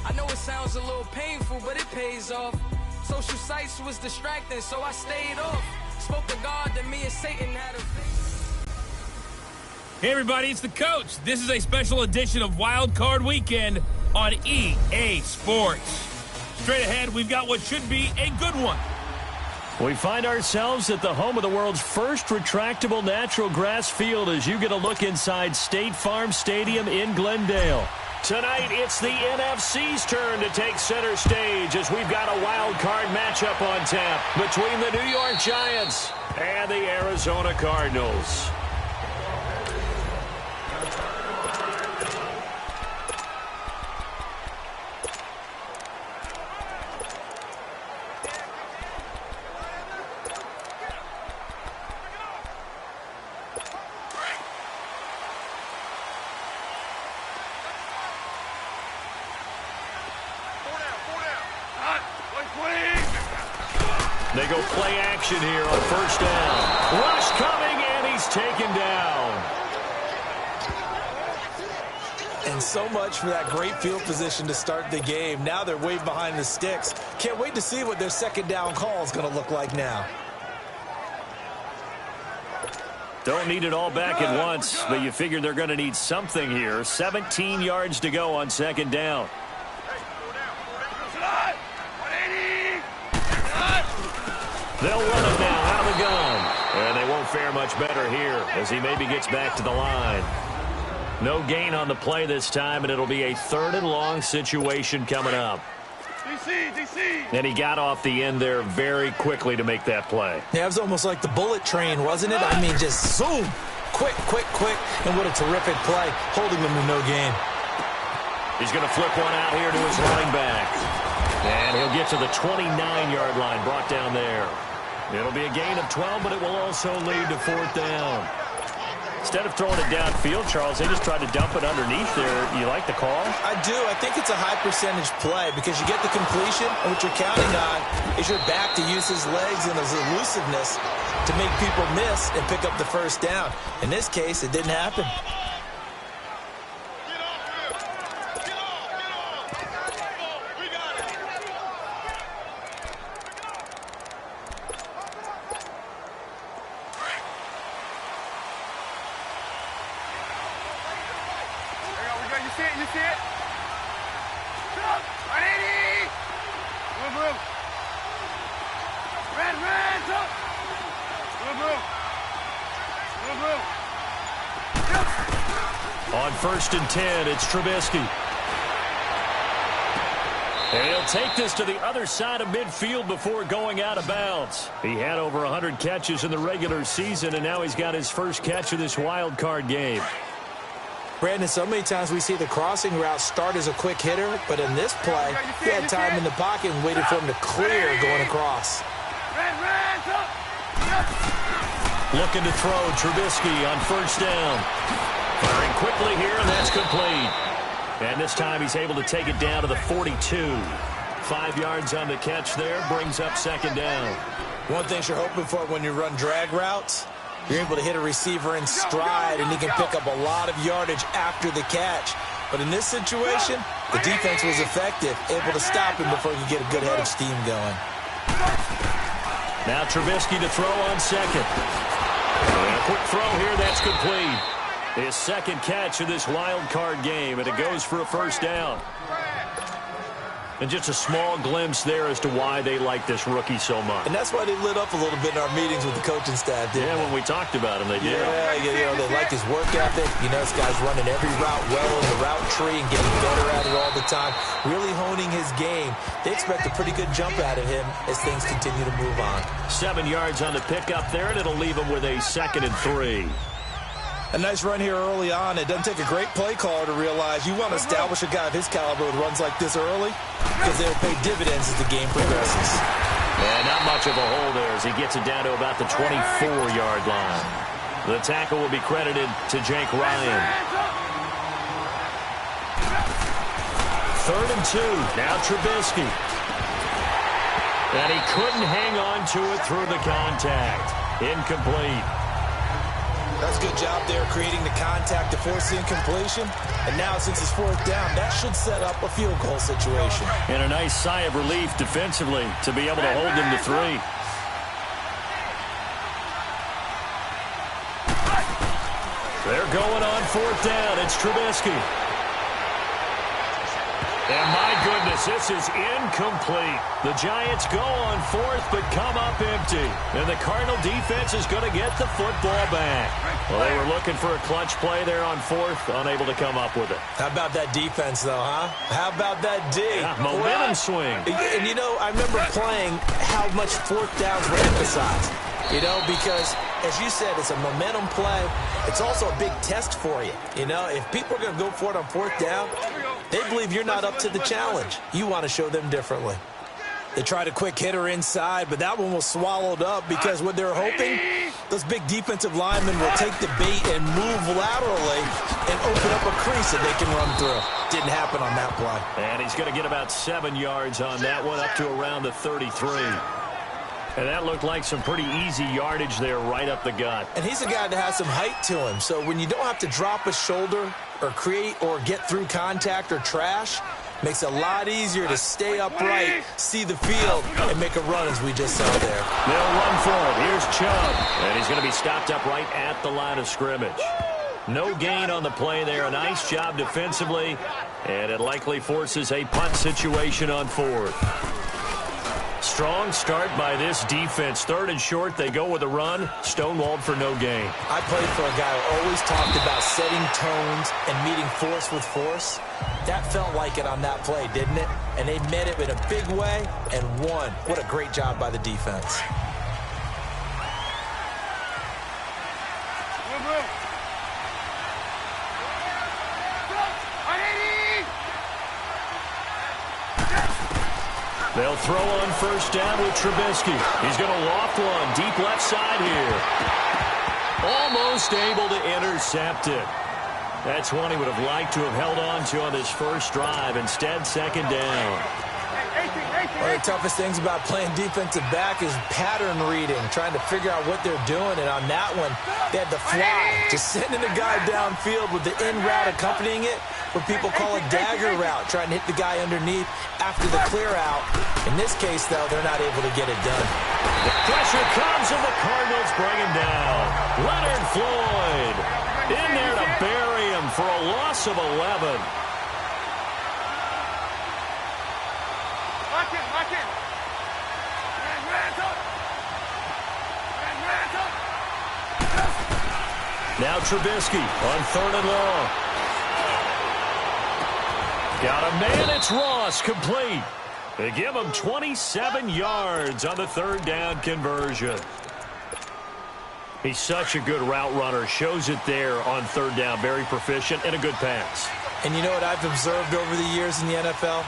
I know it sounds a little painful, but it pays off. Social sites was distracting, so I stayed off. Spoke to God that me and Satan had a... Hey everybody, it's the coach. This is a special edition of Wild Card Weekend on EA Sports. Straight ahead, we've got what should be a good one. We find ourselves at the home of the world's first retractable natural grass field as you get a look inside State Farm Stadium in Glendale. Tonight, it's the NFC's turn to take center stage as we've got a wild card matchup on tap between the New York Giants and the Arizona Cardinals. They go play action here on first down. Rush coming, and he's taken down. And so much for that great field position to start the game. Now they're way behind the sticks. Can't wait to see what their second down call is going to look like now. Don't need it all back at once, but you figure they're going to need something here. 17 yards to go on second down. They'll run it now out of the gun. And they won't fare much better here as he maybe gets back to the line. No gain on the play this time, and it'll be a 3rd and long situation coming up. DC. And he got off the end there very quickly to make that play. Yeah, it was almost like the bullet train, wasn't it? I mean, just zoom. Quick. And what a terrific play, holding them to no gain. He's going to flip one out here to his running back. And he'll get to the 29-yard line, brought down there. It'll be a gain of 12, but it will also lead to 4th down. Instead of throwing it downfield, Charles, they just tried to dump it underneath there. You like the call? I do. I think it's a high-percentage play because you get the completion, and what you're counting on is your back to use his legs and his elusiveness to make people miss and pick up the first down. In this case, it didn't happen. You see it? On 1st and 10, it's Trubisky. And he'll take this to the other side of midfield before going out of bounds. He had over 100 catches in the regular season, and now he's got his first catch of this wild card game. Brandon, so many times we see the crossing route start as a quick hitter, but in this play, he had time in the pocket and waited for him to clear going across. Looking to throw, Trubisky on first down. Firing quickly here, and that's complete. And this time he's able to take it down to the 42. 5 yards on the catch there, brings up second down. One thing you're hoping for when you run drag routes, you're able to hit a receiver in stride, and he can pick up a lot of yardage after the catch. But in this situation, the defense was effective, able to stop him before he could get a good head of steam going. Now Trubisky to throw on second. And a quick throw here, that's complete. His second catch of this wild card game, and it goes for a first down. And just a small glimpse there as to why they like this rookie so much. And that's why they lit up a little bit in our meetings with the coaching staff, didn't they? When we talked about him, they did. Yeah, they like his work ethic. You know, this guy's running every route well in the route tree and getting better at it all the time, really honing his game. They expect a pretty good jump out of him as things continue to move on. 7 yards on the pickup there, and it'll leave him with a 2nd and 3. A nice run here early on. It doesn't take a great play caller to realize you want to establish a guy of his caliber with runs like this early because they'll pay dividends as the game progresses. And not much of a hole there as he gets it down to about the 24-yard line. The tackle will be credited to Jake Ryan. 3rd and 2. Now Trubisky. And he couldn't hang on to it through the contact. Incomplete. That's a good job there creating the contact to force the incompletion. And now since it's fourth down, that should set up a field goal situation. And a nice sigh of relief defensively to be able to hold them to 3. They're going on fourth down. It's Trubisky. And my goodness, this is incomplete. The Giants go on fourth, but come up empty. And the Cardinal defense is going to get the football back. Well, they were looking for a clutch play there on fourth, unable to come up with it. How about that defense, though, huh? How about that D? Yeah, momentum swing. And, you know, I remember playing how much fourth downs were emphasized. You know, because, as you said, it's a momentum play. It's also a big test for you. You know, if people are going to go for it on fourth down, they believe you're not up to the challenge. You want to show them differently. They tried a quick hitter inside, but that one was swallowed up because what they're hoping, those big defensive linemen will take the bait and move laterally and open up a crease that they can run through. Didn't happen on that play. And he's going to get about 7 yards on that one, up to around the 33. And that looked like some pretty easy yardage there right up the gut. And he's a guy that has some height to him. So when you don't have to drop a shoulder or create or get through contact or trash, makes it a lot easier to stay upright, see the field, and make a run as we just saw there. They'll run for it. Here's Chubb. And he's going to be stopped up right at the line of scrimmage. No gain on the play there. A nice job defensively. And it likely forces a punt situation on fourth. Strong start by this defense. Third and short, they go with a run. Stonewalled for no gain. I played for a guy who always talked about setting tones and meeting force with force. That felt like it on that play, didn't it? And they met it in a big way and won. What a great job by the defense. They'll throw on first down with Trubisky. He's going to loft one deep left side here. Almost able to intercept it. That's one he would have liked to have held on to on this first drive. Instead, second down. One of the toughest things about playing defensive back is pattern reading, trying to figure out what they're doing. And on that one, they had the fly, just sending a guy downfield with the in route accompanying it, what people call a dagger route, trying to hit the guy underneath after the clear out. In this case, though, they're not able to get it done. The pressure comes, and the Cardinals bring him down. Leonard Floyd in there to bury him for a loss of 11. Now Trubisky on third and long. Got a man, it's Ross, complete. They give him 27 yards on the third down conversion. He's such a good route runner. Shows it there on third down. Very proficient and a good pass. And you know what I've observed over the years in the NFL?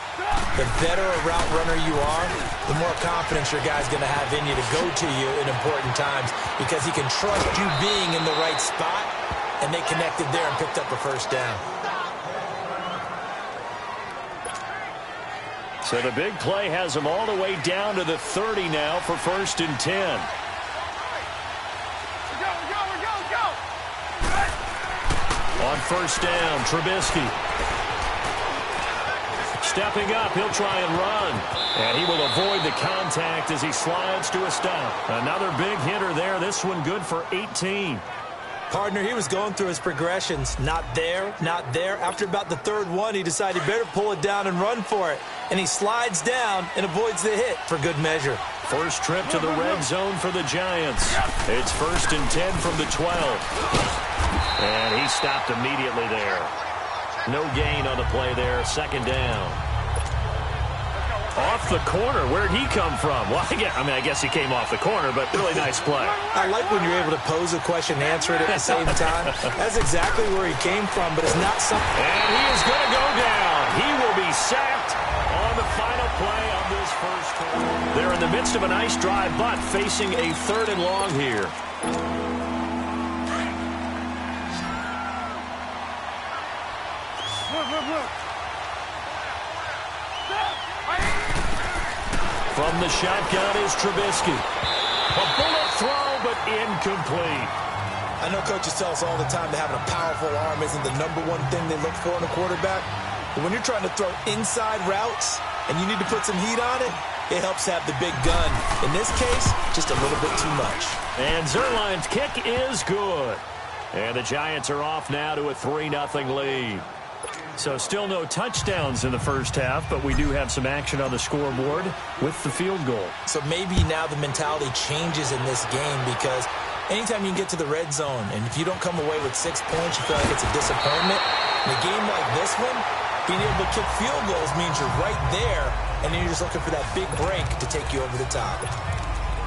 The better a route runner you are, the more confidence your guy's going to have in you to go to you in important times because he can trust you being in the right spot, and they connected there and picked up a first down. So the big play has him all the way down to the 30 now for first and 10. On first down, Trubisky. Stepping up, he'll try and run. And he will avoid the contact as he slides to a stop. Another big hitter there. This one good for 18. Partner, he was going through his progressions. Not there, not there. After about the third one, he decided he better pull it down and run for it. And he slides down and avoids the hit for good measure. First trip to the red zone for the Giants. It's first and 10 from the 12. And he stopped immediately there. No gain on the play there. Second down. Off the corner. Where'd he come from? Well, I guess he came off the corner, but really nice play. I like when you're able to pose a question and answer it at the same time. That's exactly where he came from, but it's not something. And he is going to go down. He will be sacked on the final play of this first quarter. They're in the midst of a nice drive, but facing a third and long here. From the shotgun is Trubisky. A bullet throw, but incomplete. I know coaches tell us all the time that having a powerful arm isn't the #1 thing they look for in a quarterback. But when you're trying to throw inside routes and you need to put some heat on it, it helps have the big gun. In this case, just a little bit too much. And Zerline's kick is good. And the Giants are off now to a 3-0 lead. So still no touchdowns in the first half, but we do have some action on the scoreboard with the field goal. So maybe now the mentality changes in this game, because anytime you can get to the red zone, and if you don't come away with 6 points, you feel like it's a disappointment. In a game like this one, being able to kick field goals means you're right there, and then you're just looking for that big break to take you over the top.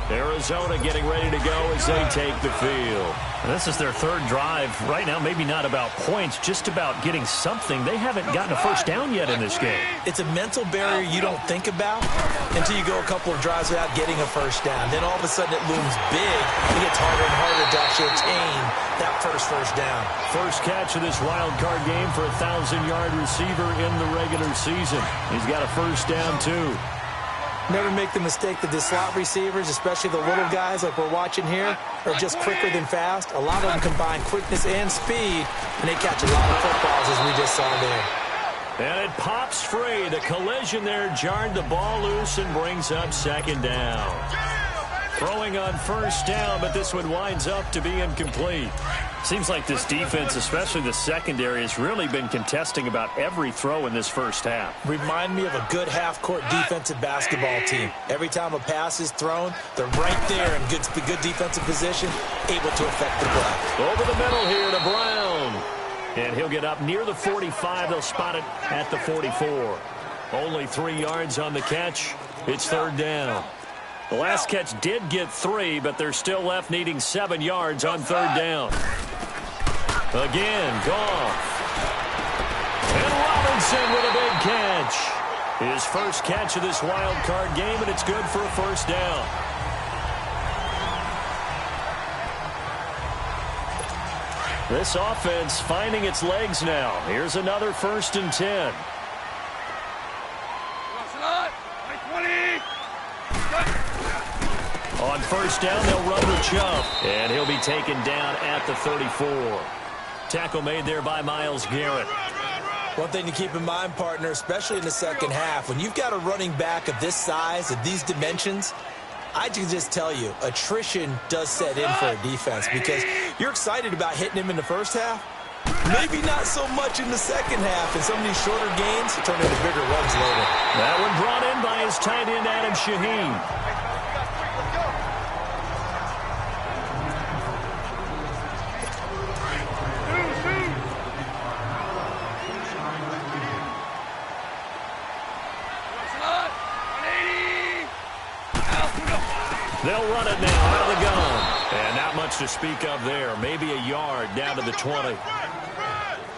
Arizona getting ready to go as they take the field. And this is their third drive. Right now, maybe not about points, just about getting something. They haven't gotten a first down yet in this game. It's a mental barrier you don't think about until you go a couple of drives without getting a first down. Then all of a sudden it looms big. It gets harder and harder to actually attain that first down. First catch of this wild card game for a 1,000-yard receiver in the regular season. He's got a first down, too. Never make the mistake that the slot receivers, especially the little guys like we're watching here, are just quicker than fast. A lot of them combine quickness and speed, and they catch a lot of footballs, as we just saw there. And it pops free. The collision there jarred the ball loose and brings up second down. Throwing on first down, but this one winds up to be incomplete. Seems like this defense, especially the secondary, has really been contesting about every throw in this first half. Remind me of a good half-court defensive basketball team. Every time a pass is thrown, they're right there in good defensive position, able to affect the play. Over the middle here to Brown. And he'll get up near the 45. They'll spot it at the 44. Only 3 yards on the catch. It's third down. The last catch did get 3, but they're still left needing 7 yards on third down. Again, Goff. And Robinson with a big catch. His first catch of this wild card game, and it's good for a first down. This offense finding its legs now. Here's another 1st and 10. On first down, they'll run the jump. And he'll be taken down at the 34. Tackle made there by Myles Garrett. One thing to keep in mind, partner, especially in the second half, when you've got a running back of this size, of these dimensions, I can just tell you, attrition does set in for a defense, because you're excited about hitting him in the first half. Maybe not so much in the second half, and some of these shorter gains turn into bigger runs later. That one brought in by his tight end, Adam Shaheen. They'll run it now out of the gun. And not much to speak of there. Maybe a yard down to the 20.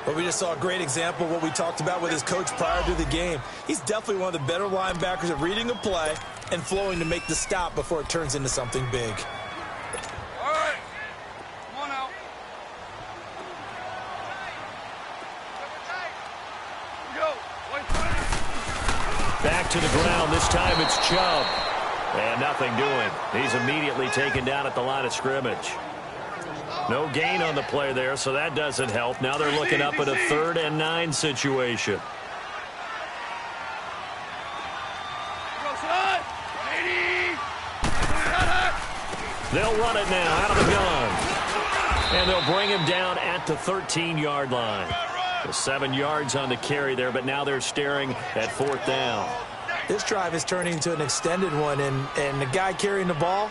But we just saw a great example of what we talked about with his coach prior to the game. He's definitely one of the better linebackers at reading a play and flowing to make the stop before it turns into something big. All right. Come on out. Go. Back to the ground. This time it's Chubb. And nothing doing. He's immediately taken down at the line of scrimmage. No gain on the play there, so that doesn't help. Now they're looking up at a 3rd and 9 situation. They'll run it now out of the gun. And they'll bring him down at the 13-yard line. 7 yards on the carry there, but now they're staring at 4th down. This drive is turning into an extended one, and the guy carrying the ball,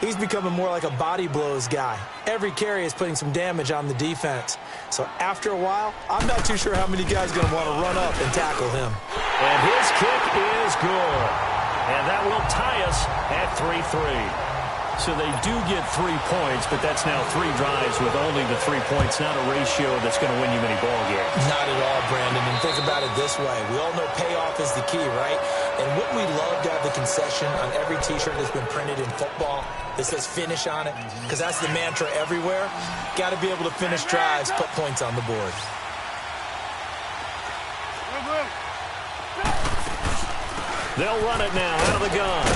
he's becoming more like a body blows guy. Every carry is putting some damage on the defense. So after a while, I'm not too sure how many guys are going to want to run up and tackle him. And his kick is good. And that will tie us at 3-3. So they do get 3 points, but that's now 3 drives with only the 3 points, not a ratio that's going to win you many ball games. Not at all, Brandon. And think about it this way. We all know payoff is the key, right? And wouldn't we love to have the concession on every T-shirt that's been printed in football that says finish on it? Because that's the mantra everywhere. Got to be able to finish drives, put points on the board. They'll run it now out of the gun.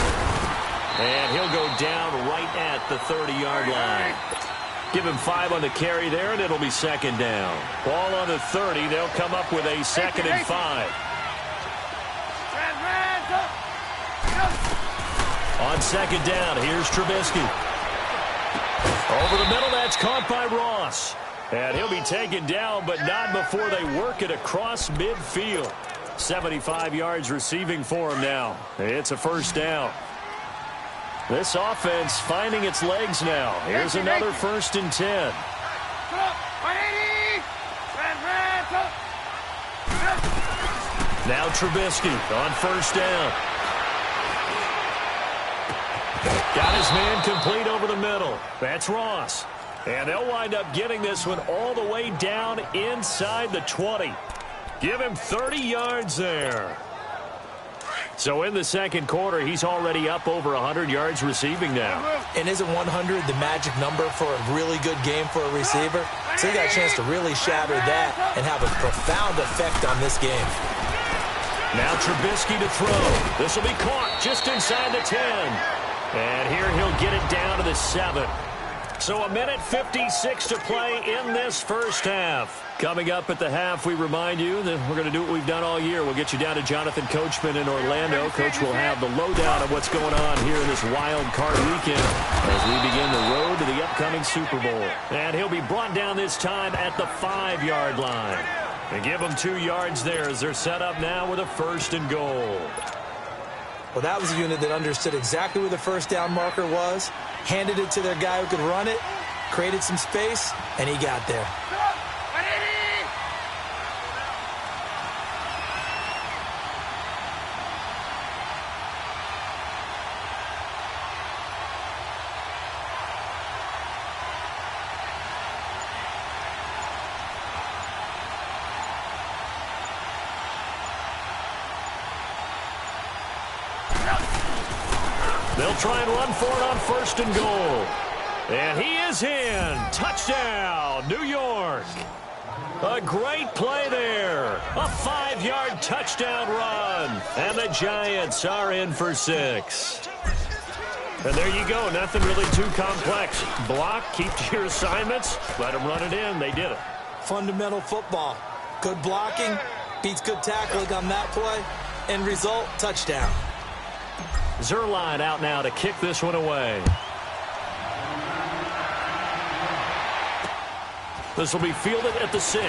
And he'll go down right at the 30-yard line. Give him 5 on the carry there, and it'll be second down. Ball on the 30. They'll come up with a second and 5. On second down, here's Trubisky. Over the middle, that's caught by Ross. And he'll be taken down, but not before they work it across midfield. 75 yards receiving for him now. It's a first down. This offense finding its legs now. Here's another 1st and 10. Now Trubisky on 1st down. Got his man complete over the middle. That's Ross. And they'll wind up getting this one all the way down inside the 20. Give him 30 yards there. So in the second quarter, he's already up over 100 yards receiving now. And isn't 100 the magic number for a really good game for a receiver? So he got a chance to really shatter that and have a profound effect on this game. Now Trubisky to throw. This will be caught just inside the 10. And here he'll get it down to the 7. So 1:56 to play in this first half. Coming up at the half, we remind you that we're going to do what we've done all year. We'll get you down to Jonathan Coachman in Orlando. Coach will have the lowdown of what's going on here in this wild card weekend as we begin the road to the upcoming Super Bowl. And he'll be brought down this time at the 5-yard line. And give them 2 yards there as they're set up now with a 1st and goal. Well, that was a unit that understood exactly where the first down marker was, handed it to their guy who could run it, created some space, and he got there. They'll try and run for it on 1st and goal. And he is in. Touchdown, New York. A great play there. A 5-yard touchdown run. And the Giants are in for 6. And there you go. Nothing really too complex. Block, keep to your assignments, let them run it in. They did it. Fundamental football. Good blocking, beats good tackling on that play. End result, touchdown. Zerline out now to kick this one away. This will be fielded at the 6.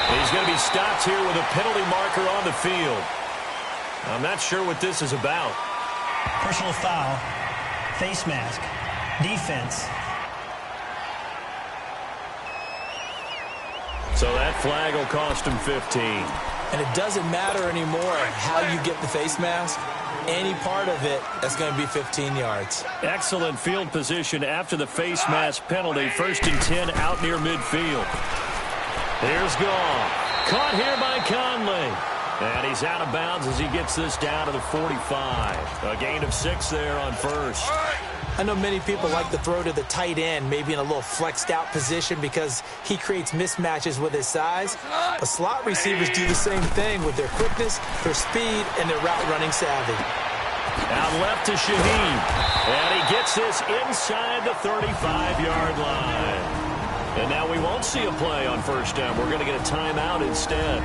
He's going to be stopped here with a penalty marker on the field. I'm not sure what this is about. Personal foul, face mask, defense. So that flag will cost him 15. And it doesn't matter anymore how you get the face mask. Any part of it, that's going to be 15 yards. Excellent field position after the face mask penalty. 1st and 10 out near midfield. Here's Goff. Caught here by Conley. And he's out of bounds as he gets this down to the 45. A gain of 6 there on 1st. I know many people like to throw to the tight end, maybe in a little flexed out position because he creates mismatches with his size. But slot receivers do the same thing with their quickness, their speed, and their route running savvy. Out left to Shaheen. And he gets this inside the 35-yard line. And now we won't see a play on 1st down. We're going to get a timeout instead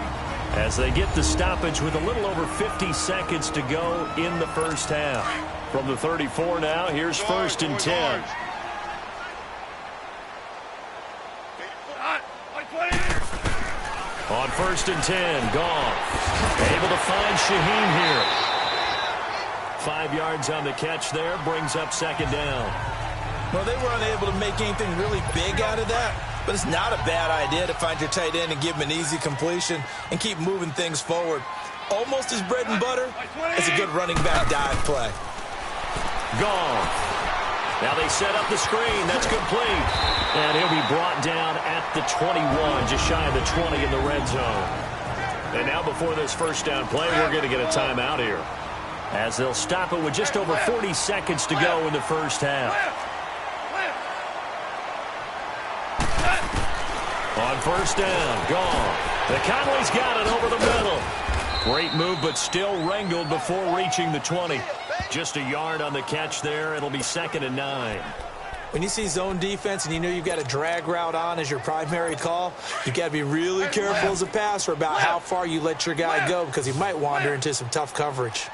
as they get the stoppage with a little over 50 seconds to go in the first half. From the 34 now, here's 1st and 10. On 1st and 10, Goff able to find Shaheen here. 5 yards on the catch there, brings up 2nd down. Well, they were unable to make anything really big out of that, but it's not a bad idea to find your tight end and give him an easy completion and keep moving things forward. Almost as bread and butter as a good running back dive play. Goff. Now they set up the screen. That's complete. And he'll be brought down at the 21, just shy of the 20 in the red zone. And now before this 1st down play, we're going to get a timeout here, as they'll stop it with just over 40 seconds to go in the first half. On 1st down, Goff. The Conley's got it over the middle. Great move, but still wrangled before reaching the 20. Just a yard on the catch there. It'll be 2nd and 9. When you see zone defense and you know you've got a drag route on as your primary call, you've got to be really careful as a passer about how far you let your guy go because he might wander into some tough coverage.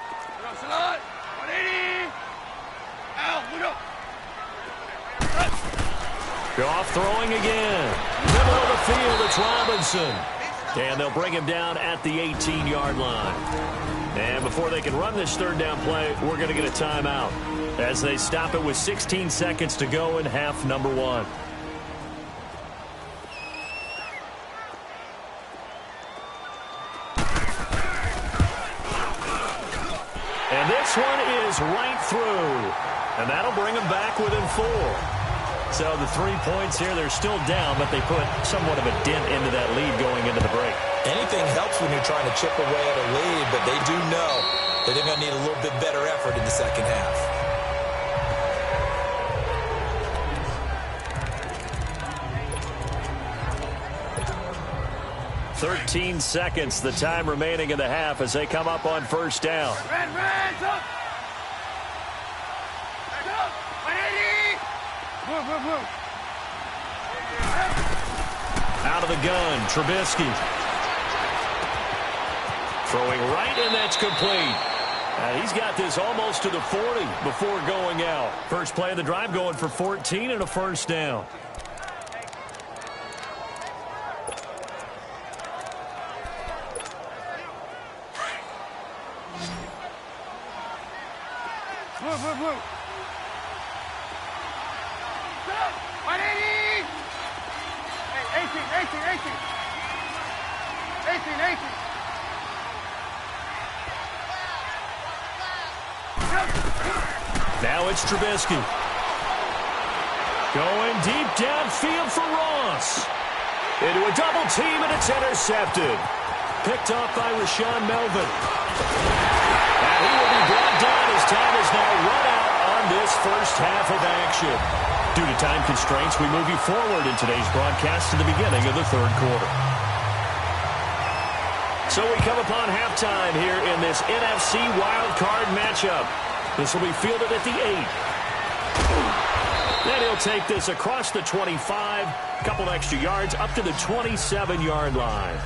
Goff throwing again. Middle of the field, it's Robinson. And they'll bring him down at the 18-yard line. And before they can run this 3rd down play, we're going to get a timeout as they stop it with 16 seconds to go in half number 1. And this one is right through. And that'll bring them back within 4. So the 3 points here, they're still down, but they put somewhat of a dent into that lead going into the break. Anything helps when you're trying to chip away at a lead, but they do know that they're going to need a little bit better effort in the second half. "13 seconds, the time remaining in the half as they come up on 1st down. Out of the gun, Trubisky. Throwing right, and that's complete. He's got this almost to the 40 before going out. First play of the drive going for 14 and a 1st down. Now it's Trubisky. Going deep downfield for Ross. Into a double team, and it's intercepted. Picked off by Rashawn Melvin. And he will be brought down as time is now run out on this first half of action. Due to time constraints, we move you forward in today's broadcast to the beginning of the 3rd quarter. So we come upon halftime here in this NFC wildcard matchup. This will be fielded at the 8. Then he'll take this across the 25, a couple extra yards, up to the 27-yard line.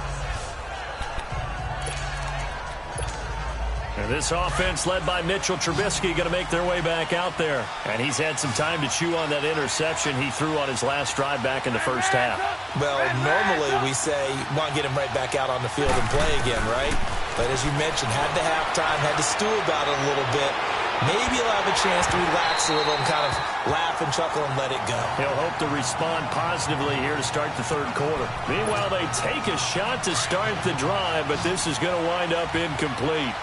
And this offense led by Mitchell Trubisky going to make their way back out there. And he's had some time to chew on that interception he threw on his last drive back in the first half. Well, normally we say you want to get him right back out on the field and play again, right? But as you mentioned, had to halftime, had to stew about it a little bit. Maybe he'll have a chance to relax a little and kind of laugh and chuckle and let it go. He'll hope to respond positively here to start the 3rd quarter. Meanwhile, they take a shot to start the drive, but this is going to wind up incomplete.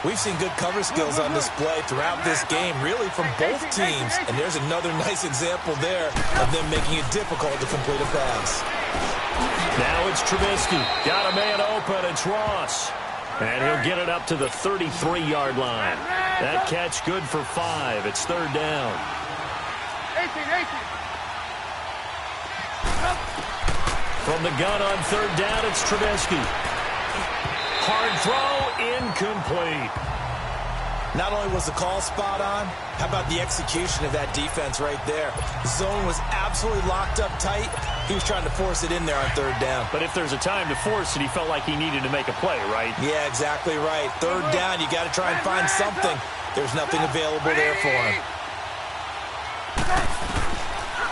We've seen good cover skills on display throughout this game, really from both teams. And there's another nice example there of them making it difficult to complete a pass. Now it's Trubisky. Got a man open. It's Ross. And he'll get it up to the 33-yard line. That catch good for 5. It's 3rd down. 18. From the gun on 3rd down, it's Trubisky. Hard throw, incomplete. Not only was the call spot on, how about the execution of that defense right there? Zone was absolutely locked up tight. He was trying to force it in there on 3rd down. But if there's a time to force it, he felt like he needed to make a play, right? Yeah, exactly right. 3rd down, you got to try and find something. There's nothing available there for him.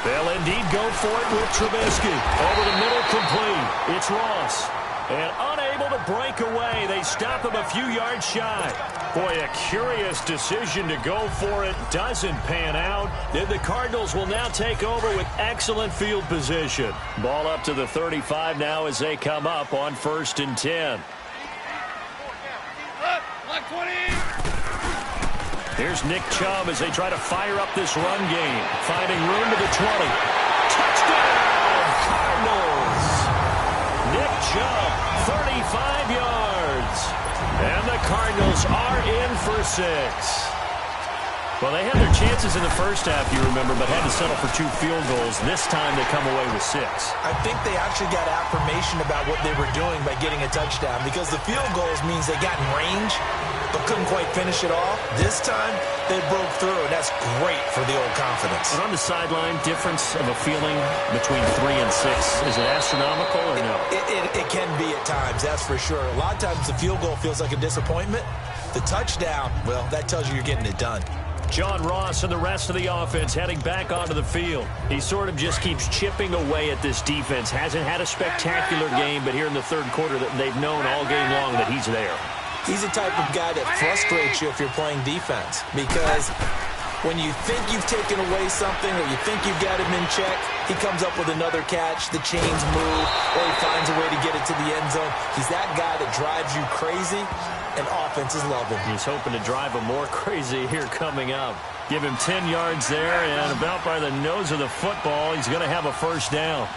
They'll indeed go for it with Trubisky. Over the middle, complete. It's Ross. And unable to break away, they stop him a few yards shy. Boy, a curious decision to go for it. Doesn't pan out. Then the Cardinals will now take over with excellent field position. Ball up to the 35 now as they come up on 1st and 10. Here's Nick Chubb as they try to fire up this run game. Finding room to the 20. Touchdown, Cardinals! Nick Chubb, 35 yards. And the Cardinals are in for 6. Well, they had their chances in the first half, you remember, but had to settle for 2 field goals. This time they come away with 6. I think they actually got affirmation about what they were doing by getting a touchdown, because the field goals means they got in range but couldn't quite finish it all. This time they broke through, and that's great for the old confidence. And on the sideline, difference of a feeling between 3 and 6, is it astronomical or no? It can be at times, that's for sure. A lot of times the field goal feels like a disappointment. The touchdown, well, that tells you you're getting it done. John Ross and the rest of the offense heading back onto the field. He sort of just keeps chipping away at this defense. Hasn't had a spectacular game, but here in the third quarter that they've known all game long that he's there. He's the type of guy that frustrates you if you're playing defense, because when you think you've taken away something or you think you've got him in check, he comes up with another catch, the chains move, or he finds a way to get it to the end zone. He's that guy that drives you crazy, and offenses love him. He's hoping to drive him more crazy here coming up. Give him 10 yards there, and about by the nose of the football, he's going to have a first down.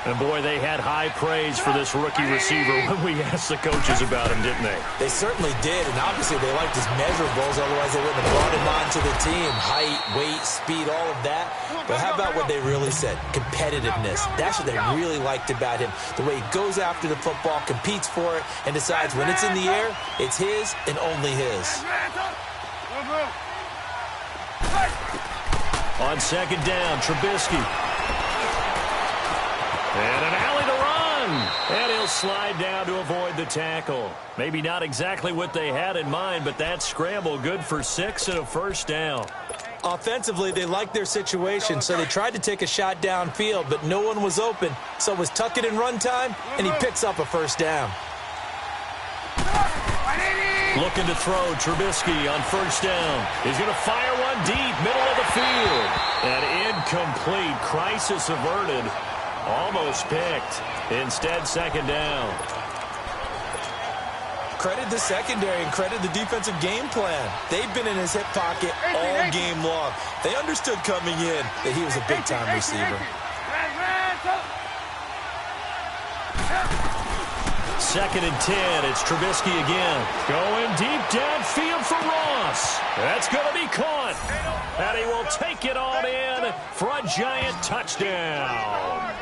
And, boy, they had high praise for this rookie receiver when we asked the coaches about him, didn't they? They certainly did, and obviously they liked his measurables, otherwise they wouldn't have brought him onto the team. Height, weight, speed, all of that. But how about what they really said? Competitiveness. That's what they really liked about him. The way he goes after the football, competes for it, and decides when it's in the air, it's his and only his. On second down, Trubisky. And an alley to run. And he'll slide down to avoid the tackle. Maybe not exactly what they had in mind, but that scramble good for 6 and a first down. Offensively, they liked their situation, so they tried to take a shot downfield, but no one was open. So it was tuck it in run time, and he picks up a first down. Looking to throw, Trubisky on first down. He's going to fire one deep, middle of the field. And incomplete. Crisis averted. Almost picked. Instead, second down. Credit the secondary and credit the defensive game plan. They've been in his hip pocket all game long. They understood coming in that he was a big-time receiver. Second and 10. It's Trubisky again. Going deep downfield for Ross. That's going to be caught. And he will take it on in for a giant touchdown.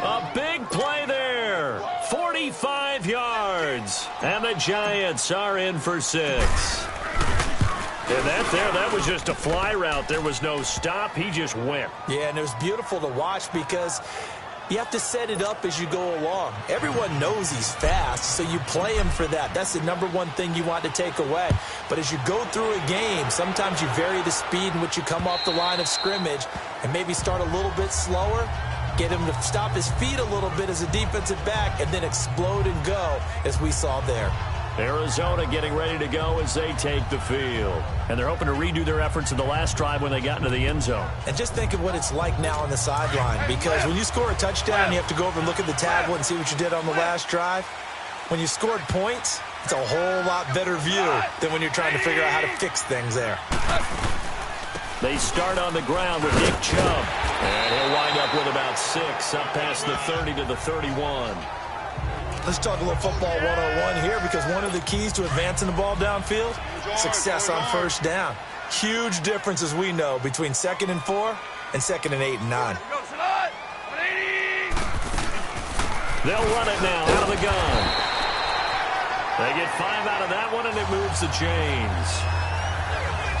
A big play there. 45 yards. And the Giants are in for 6. And that was just a fly route. There was no stop. He just went. Yeah, and it was beautiful to watch because you have to set it up as you go along. Everyone knows he's fast, so you play him for that. That's the number one thing you want to take away. But as you go through a game, sometimes you vary the speed in which you come off the line of scrimmage and maybe start a little bit slower, get him to stop his feet a little bit as a defensive back, and then explode and go, as we saw there. Arizona getting ready to go as they take the field. And they're hoping to redo their efforts in the last drive when they got into the end zone. And just think of what it's like now on the sideline, because when you score a touchdown, you have to go over and look at the tablet and see what you did on the last drive. When you scored points, it's a whole lot better view than when you're trying to figure out how to fix things there. They start on the ground with Nick Chubb. And he'll wind up with about 6, up past the 30 to the 31. Let's talk a little football 101 here, because one of the keys to advancing the ball downfield, success on first down. Huge difference, as we know, between 2nd and 4 and 2nd and 8 and 9. They'll run it now out of the gun. They get 5 out of that one, and it moves the chains.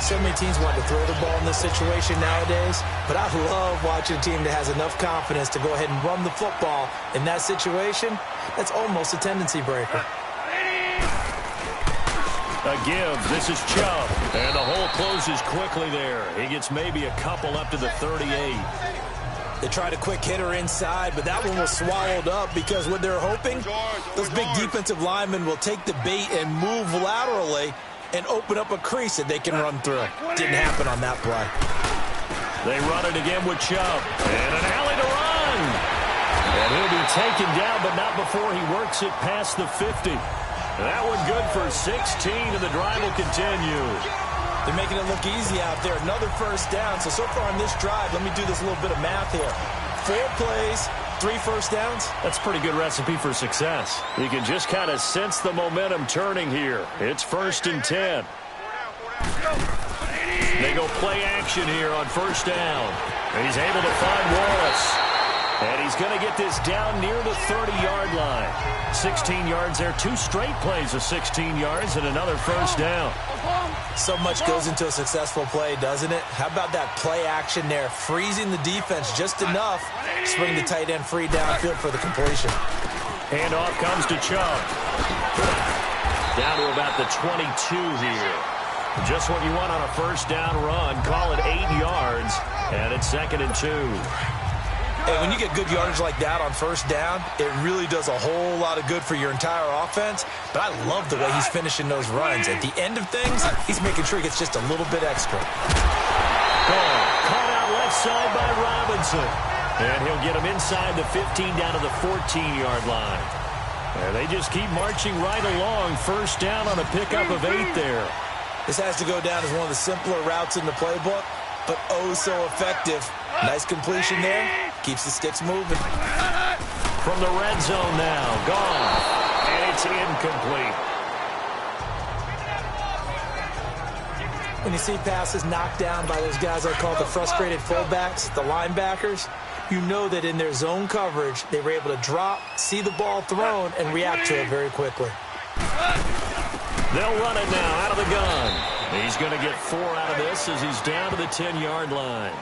So many teams want to throw the ball in this situation nowadays, but I love watching a team that has enough confidence to go ahead and run the football in that situation. That's almost a tendency breaker. A give. This is Chubb. And the hole closes quickly there. He gets maybe a couple up to the 38. They tried a quick hitter inside, but that one was swallowed up because what they're hoping, those big defensive linemen will take the bait and move laterally and open up a crease that they can run through. Didn't happen on that play. They run it again with Chubb. And an alley to run. And he'll be taken down, but not before he works it past the 50. That one good for 16, and the drive will continue. They're making it look easy out there. Another first down. So far on this drive, let me do this little bit of math here. 4 plays, 3 first downs. That's a pretty good recipe for success. You can just kind of sense the momentum turning here. It's 1st and 10. They go play action here on first down. And he's able to find Wallace. And he's going to get this down near the 30-yard line. 16 yards there. 2 straight plays of 16 yards and another first down. So much goes into a successful play, doesn't it? How about that play action there? Freezing the defense just enough to bring the tight end free downfield for the completion. Handoff comes to Chubb. Down to about the 22 here. Just what you want on a first down run. Call it 8 yards. And it's 2nd and 2. Hey, when you get good yardage like that on first down, it really does a whole lot of good for your entire offense. But I love the way he's finishing those runs. At the end of things, he's making sure he gets just a little bit extra. Caught out left side by Robinson. And he'll get him inside the 15 down to the 14-yard line. And they just keep marching right along. First down on a pickup of 8 there. This has to go down as one of the simpler routes in the playbook, but oh so effective. Nice completion there. Keeps the sticks moving. From the red zone now. Gone. And it's incomplete. When you see passes knocked down by those guys I call the frustrated fullbacks, the linebackers, you know that in their zone coverage, they were able to drop, see the ball thrown, and react to it very quickly. They'll run it now out of the gun. He's going to get 4 out of this as he's down to the 10-yard line.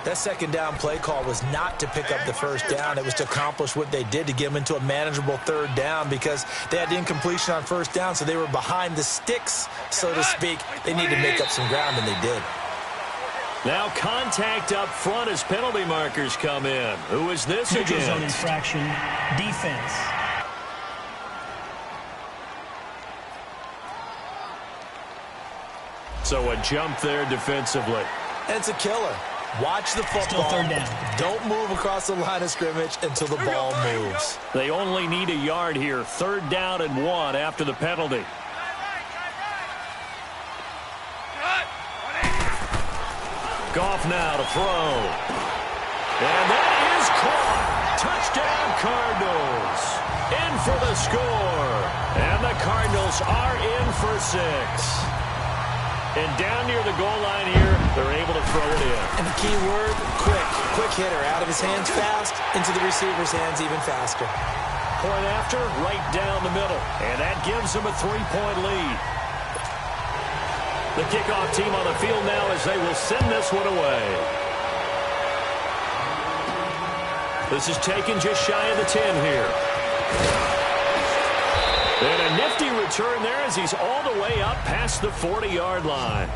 That second down play call was not to pick up the first down. It was to accomplish what they did to get them into a manageable third down because they had the incompletion on first down, so they were behind the sticks, so to speak. They needed to make up some ground, and they did. Now contact up front as penalty markers come in. Who is this Neutral again? zone infraction, defense. So a jump there defensively. And it's a killer. Watch the football. Still third down. Don't move across the line of scrimmage until the ball moves. They only need a yard here. 3rd down and 1 after the penalty. Goff now to throw. And that is caught. Touchdown Cardinals. In for the score. And the Cardinals are in for 6. And down near the goal line here, they're able to throw it in. And the key word, quick. Quick hitter. Out of his hands fast, into the receiver's hands even faster. Point after, right down the middle. And that gives them a 3-point lead. The kickoff team on the field now as they will send this one away. This is taken just shy of the 10 here. And a nifty return there as he's all the way up past the 40-yard line.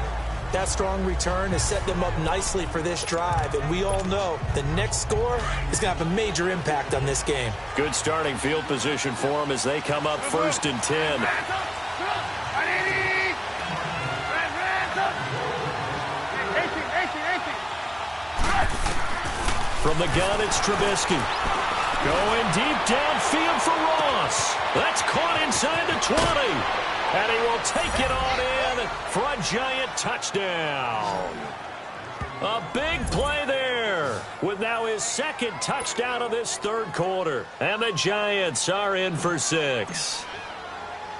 That strong return has set them up nicely for this drive, and we all know the next score is going to have a major impact on this game. Good starting field position for them as they come up 1st and 10. From the gun, it's Trubisky. Going deep downfield for Ross. That's caught inside the 20. And he will take it on in for a giant touchdown. A big play there with now his 2nd touchdown of this 3rd quarter. And the Giants are in for 6.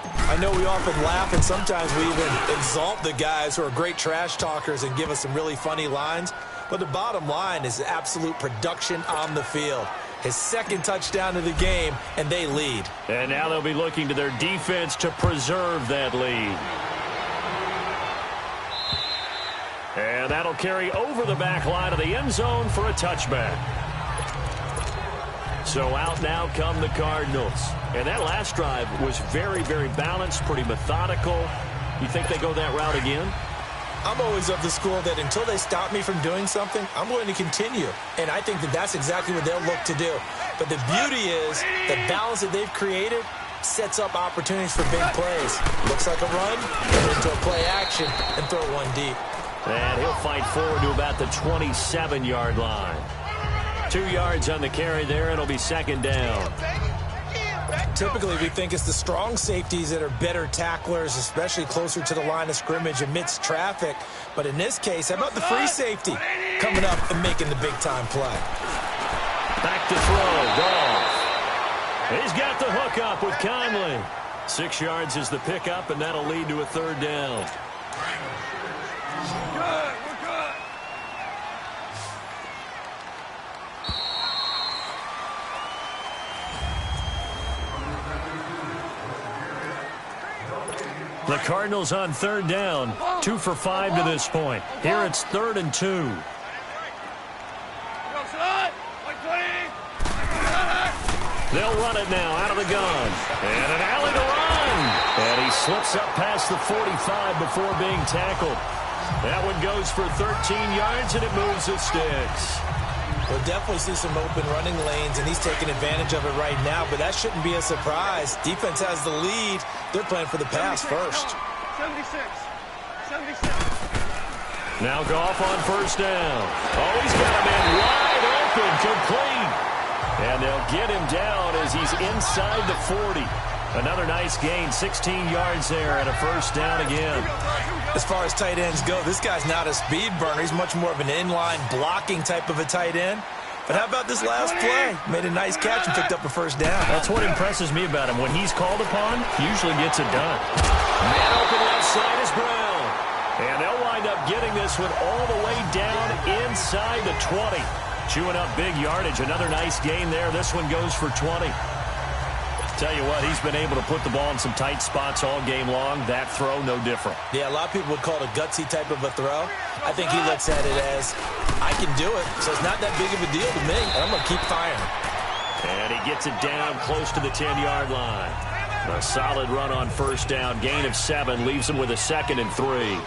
I know we often laugh and sometimes we even exalt the guys who are great trash talkers and give us some really funny lines. But the bottom line is absolute production on the field. His 2nd touchdown of the game, and they lead. And now they'll be looking to their defense to preserve that lead. And that'll carry over the back line of the end zone for a touchback. So out now come the Cardinals. And that last drive was very, very balanced, pretty methodical. You think they go that route again? I'm always of the school that until they stop me from doing something, I'm going to continue. And I think that that's exactly what they'll look to do. But the beauty is the balance that they've created sets up opportunities for big plays. Looks like a run, get into a play action, and throw one deep. And he'll fight forward to about the 27-yard line. 2 yards on the carry there, and it'll be 2nd down. Typically, we think it's the strong safeties that are better tacklers, especially closer to the line of scrimmage amidst traffic. But in this case, how about the free safety coming up and making the big-time play? Back to throw. Goff. He's got the hook up with Conley. 6 yards is the pickup, and that'll lead to a 3rd down. Good, we're good. The Cardinals on third down. 2 for 5 to this point. Here it's 3rd and 2. They'll run it now out of the gun. And an alley to run. And he slips up past the 45 before being tackled. That one goes for 13 yards, and it moves the sticks. We'll definitely see some open running lanes, and he's taking advantage of it right now, but that shouldn't be a surprise. Defense has the lead. They're playing for the pass first. 76. Now Goff on first down. Oh, he's got a man wide open, complete. And they'll get him down as he's inside the 40. Another nice gain, 16 yards there, and a first down again. As far as tight ends go, this guy's not a speed burner. He's much more of an inline blocking type of a tight end. But how about this last play? Made a nice catch and picked up a first down. That's what impresses me about him. When he's called upon, he usually gets it done. Man open left side is Brown. And they'll wind up getting this one all the way down inside the 20. Chewing up big yardage. Another nice gain there. This one goes for 20. Tell you what, he's been able to put the ball in some tight spots all game long. That throw, no different. Yeah, a lot of people would call it a gutsy type of a throw. I think he looks at it as, I can do it, so it's not that big of a deal to me, and I'm going to keep firing. And he gets it down close to the 10-yard line. A solid run on first down. Gain of 7 leaves him with a 2nd and 3.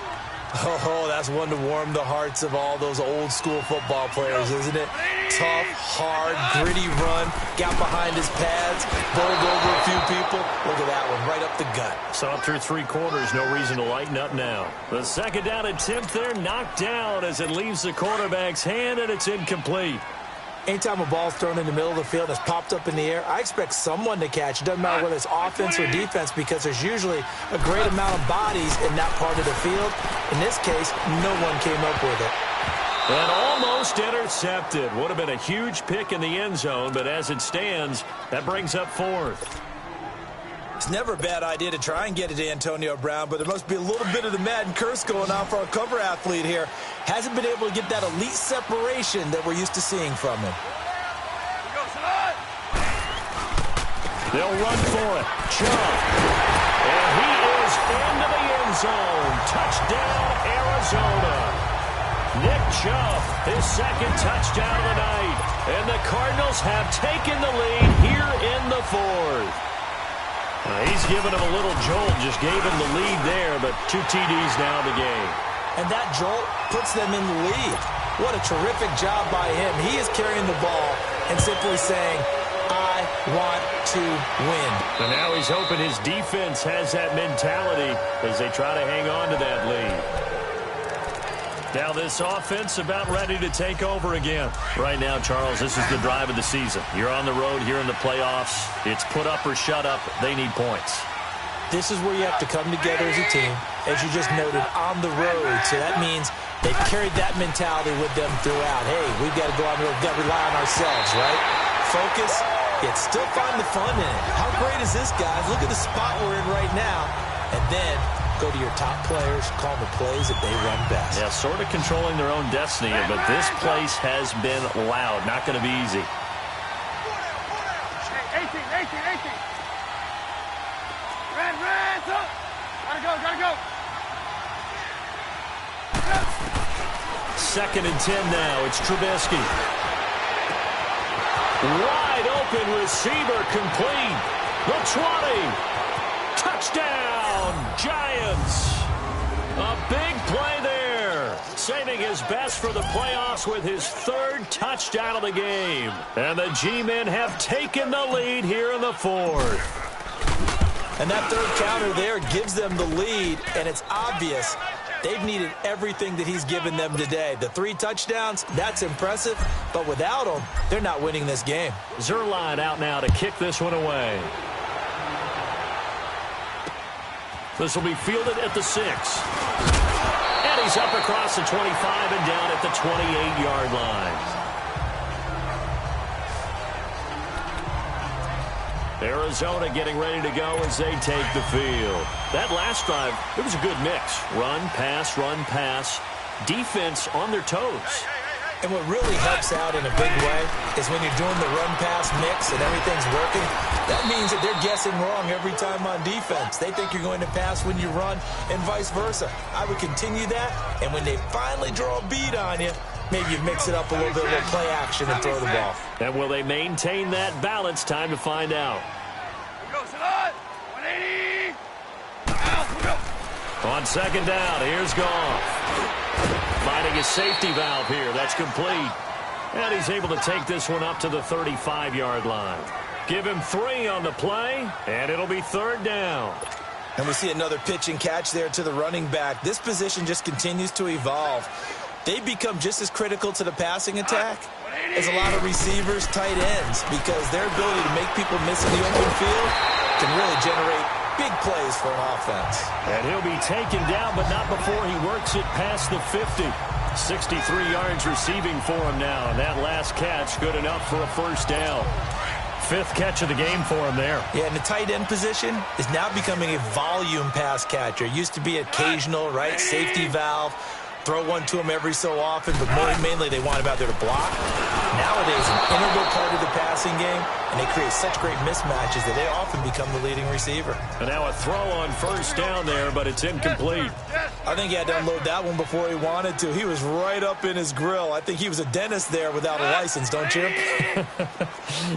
Oh, that's one to warm the hearts of all those old-school football players, isn't it? Tough, hard, gritty run, got behind his pads, bowled over a few people. Look at that one, right up the gut. So up through 3 quarters, no reason to lighten up now. The second down attempt there, knocked down as it leaves the quarterback's hand, and it's incomplete. Anytime a ball's thrown in the middle of the field and it's popped up in the air, I expect someone to catch. It doesn't matter whether it's offense or defense, because there's usually a great amount of bodies in that part of the field. In this case, no one came up with it. And almost intercepted. Would have been a huge pick in the end zone, but as it stands, that brings up 4th. It's never a bad idea to try and get it to Antonio Brown, but there must be a little bit of the Madden curse going on for our cover athlete here. Hasn't been able to get that elite separation that we're used to seeing from him. They'll run for it. Chubb. And he is into the end zone. Touchdown, Arizona. Nick Chubb, his 2nd touchdown of the night. And the Cardinals have taken the lead here in the 4th. He's given him a little jolt, just gave him the lead there, but 2 TDs now in the game. And that jolt puts them in the lead. What a terrific job by him. He is carrying the ball and simply saying, I want to win. And now he's hoping his defense has that mentality as they try to hang on to that lead. Now this offense about ready to take over again. Right now, Charles, this is the drive of the season. You're on the road here in the playoffs. It's put up or shut up. They need points. This is where you have to come together as a team, as you just noted, on the road. So that means they've carried that mentality with them throughout. Hey, we've got to go on the road. We've got to rely on ourselves, right? Focus, yet still find the fun in it. How great is this, guys? Look at the spot we're in right now. And then go to your top players, call the plays that they run best. Yeah, sort of controlling their own destiny, but this place has been loud. Not going to be easy. 18. Red, up. Gotta go. 2nd and 10 now. It's Trubisky. Wide open receiver, complete. The 20. Touchdown, Giants. A big play there. Saving his best for the playoffs with his 3rd touchdown of the game. And the G-men have taken the lead here in the 4th. And that 3rd counter there gives them the lead, and it's obvious they've needed everything that he's given them today. The 3 touchdowns, that's impressive, but without them, they're not winning this game. Zerline out now to kick this one away. This will be fielded at the 6. And he's up across the 25 and down at the 28-yard line. Arizona getting ready to go as they take the field. That last drive, it was a good mix. Run, pass. Defense on their toes. And what really helps out in a big way is when you're doing the run-pass mix and everything's working, that means that they're guessing wrong every time on defense. They think you're going to pass when you run and vice versa. I would continue that, and when they finally draw a beat on you, maybe you mix it up a little bit, a little play action, and throw the ball. And will they maintain that balance? Time to find out. On second down, here's Goff. Finding his safety valve here. That's complete. And he's able to take this one up to the 35-yard line. Give him 3 on the play, and it'll be third down. And we see another pitch and catch there to the running back. This position just continues to evolve. They become just as critical to the passing attack as a lot of receivers, tight ends, because their ability to make people miss in the open field can really generate big plays for an offense. And he'll be taken down, but not before he works it past the 50. 63 yards receiving for him now, and that last catch good enough for a first down. 5th catch of the game for him there. Yeah, and the tight end position is now becoming a volume pass catcher. It used to be occasional, right? Safety valve. Throw one to him every so often, but mainly they want him out there to block. Nowadays, an integral part of the passing game, and they create such great mismatches that they often become the leading receiver. And now a throw on first down there, but it's incomplete. I think he had to unload that one before he wanted to. He was right up in his grill. I think he was a dentist there without a license, don't you?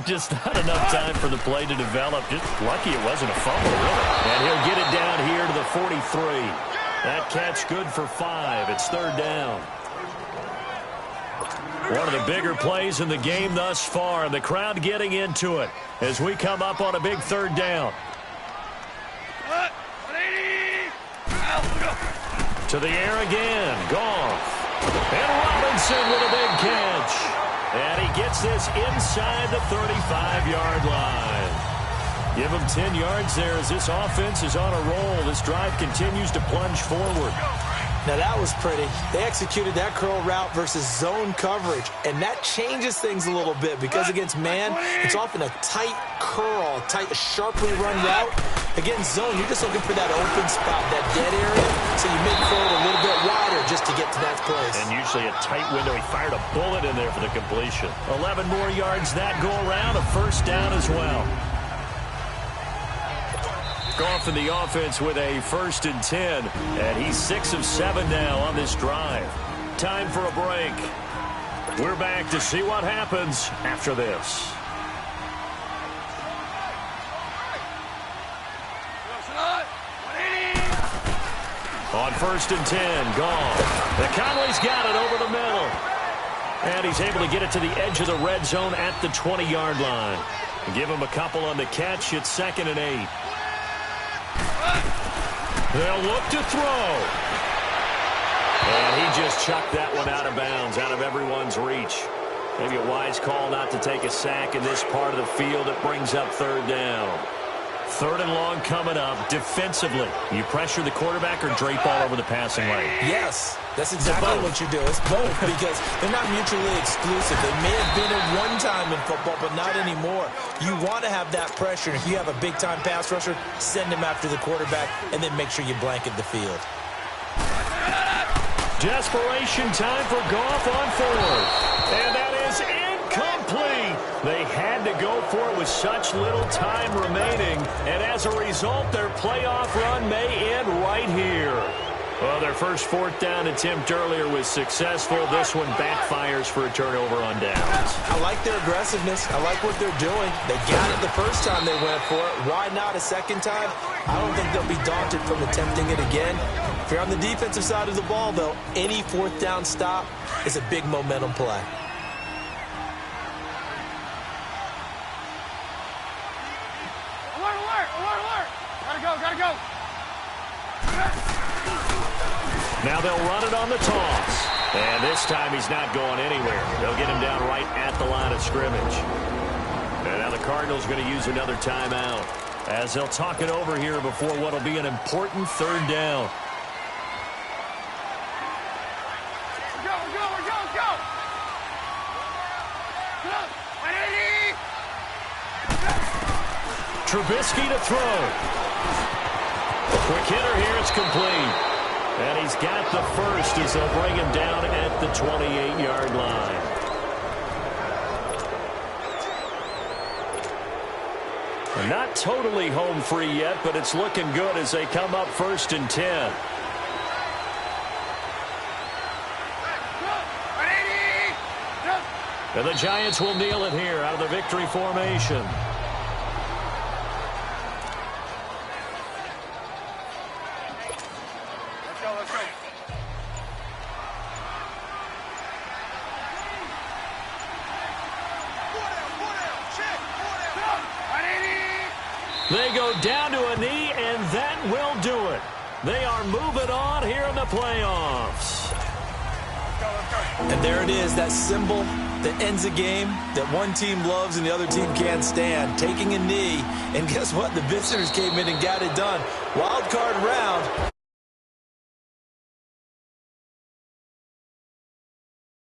Just not enough time for the play to develop. Just lucky it wasn't a fumble, really. And he'll get it down here to the 43. That catch good for 5. It's third down. One of the bigger plays in the game thus far. The crowd getting into it as we come up on a big third down. To the air again. Goff. And Robinson with a big catch. And he gets this inside the 35-yard line. Give him 10 yards there as this offense is on a roll. This drive continues to plunge forward. Now that was pretty. They executed that curl route versus zone coverage, and that changes things a little bit because against man, it's often a tight curl, sharply run route. Against zone, you're just looking for that open spot, that dead area, so you make throw it a little bit wider just to get to that place. And usually a tight window. He fired a bullet in there for the completion. 11 more yards that go around, a first down as well. Goff in the offense with a 1st and 10, and he's 6 of 7 now on this drive. Time for a break. We're back to see what happens after this. On 1st and 10, Goff. The Conley's got it over the middle. And he's able to get it to the edge of the red zone at the 20-yard line. Give him a couple on the catch. It's 2nd and 8. They'll look to throw. And he just chucked that one out of bounds, out of everyone's reach. Maybe a wise call not to take a sack in this part of the field. It brings up third down. 3rd and long coming up. Defensively, you pressure the quarterback or drape all over the passing lane? Yes, that's exactly what you do. It's both because they're not mutually exclusive. They may have been at one time in football, but not anymore. You want to have that pressure. If you have a big-time pass rusher, send him after the quarterback, and then make sure you blanket the field. Desperation time for Goff on 4th. And that is incomplete. They had to go for it with such little time remaining. And as a result, their playoff run may end right here. Well, their first 4th down attempt earlier was successful. This one backfires for a turnover on downs. I like their aggressiveness. I like what they're doing. They got it the first time they went for it. Why not a second time? I don't think they'll be daunted from attempting it again. If you're on the defensive side of the ball, though, any 4th down stop is a big momentum play. Alert, alert, alert, alert. Gotta go, gotta go. Now they'll run it on the toss. And this time he's not going anywhere. They'll get him down right at the line of scrimmage. And now the Cardinals going to use another timeout as they'll talk it over here before what will be an important 3rd down. Go, go, go, go. Trubisky to throw. Quick hitter here, it's complete. And he's got the first as they'll bring him down at the 28-yard line. They're not totally home free yet, but it's looking good as they come up 1st and 10. And the Giants will kneel it here out of the victory formation. Let's go. They go down to a knee, and that will do it. They are moving on here in the playoffs. And there it is, that symbol that ends a game that one team loves and the other team can't stand. Taking a knee, and guess what? The visitors came in and got it done. Wild card round.